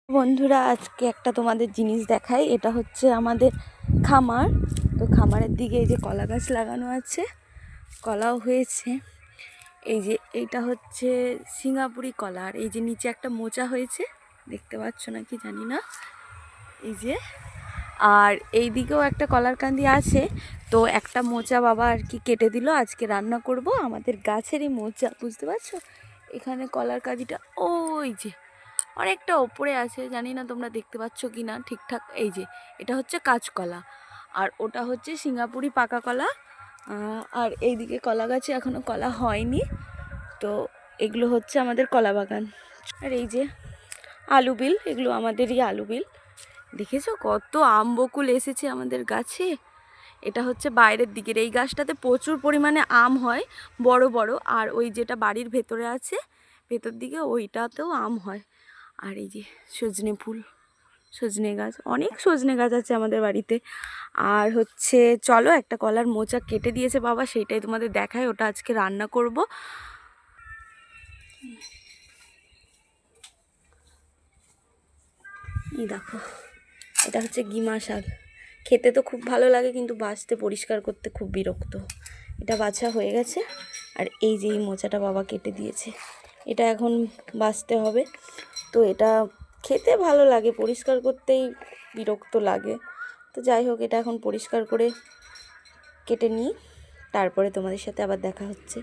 বন্ধুরা আজকে একটা তোমাদের জিনিস দেখাই। এটা হচ্ছে আমাদের খামার। তো খামারের দিকে এই যে কলা গাছ লাগানো আছে, কলাও হয়েছে। এই যে এইটা হচ্ছে সিঙ্গাপুরি কলা, আর এই যে নিচে একটা মোচা হয়েছে, দেখতে পাচ্ছ নাকি জানি না। এই যে আর এই দিকেও একটা কলার কান্দি আছে। তো একটা মোচা বাবা আর কি কেটে দিল, আজকে রান্না করব। আমাদের গাছেরই মোচা, বুঝতে পারছো। এখানে কলার কাঁদিটা ওই যে অনেকটা ওপরে আছে, জানি না তোমরা দেখতে পাচ্ছ কি না ঠিকঠাক। এই যে এটা হচ্ছে কাঁচকলা, আর ওটা হচ্ছে সিঙ্গাপুরি পাকা কলা। আর এইদিকে কলা গাছে এখনও কলা হয়নি। তো এগুলো হচ্ছে আমাদের কলা বাগান। আর এই যে আলু বিল, এগুলো আমাদেরই আলু বিল। দেখেছো কত আম বকুল এসেছে আমাদের গাছে। এটা হচ্ছে বাইরের দিকের, এই গাছটাতে প্রচুর পরিমাণে আম হয়, বড় বড়। আর ওই যেটা বাড়ির ভেতরে আছে, ভেতর দিকে ওইটাতেও আম হয়। আর এই যে সজনে ফুল, সজনে গাছ, অনেক সজনে গাছ আছে আমাদের বাড়িতে। আর হচ্ছে চলো, একটা কলার মোচা কেটে দিয়েছে বাবা, সেইটাই তোমাদের দেখায়। ওটা আজকে রান্না করব। এই দেখো, এটা হচ্ছে গিমা শাক। খেতে তো খুব ভালো লাগে, কিন্তু বাছতে, পরিষ্কার করতে খুব বিরক্ত। এটা বাছা হয়ে গেছে। আর এই যে এই মোচাটা বাবা কেটে দিয়েছে, এটা এখন বাছতে হবে। তো এটা খেতে ভালো লাগে, পরিষ্কার করতেই বিরক্ত লাগে। তো যাই হোক, এটা এখন পরিষ্কার করে কেটে নিই, তারপরে তোমাদের সাথে আবার দেখা হচ্ছে।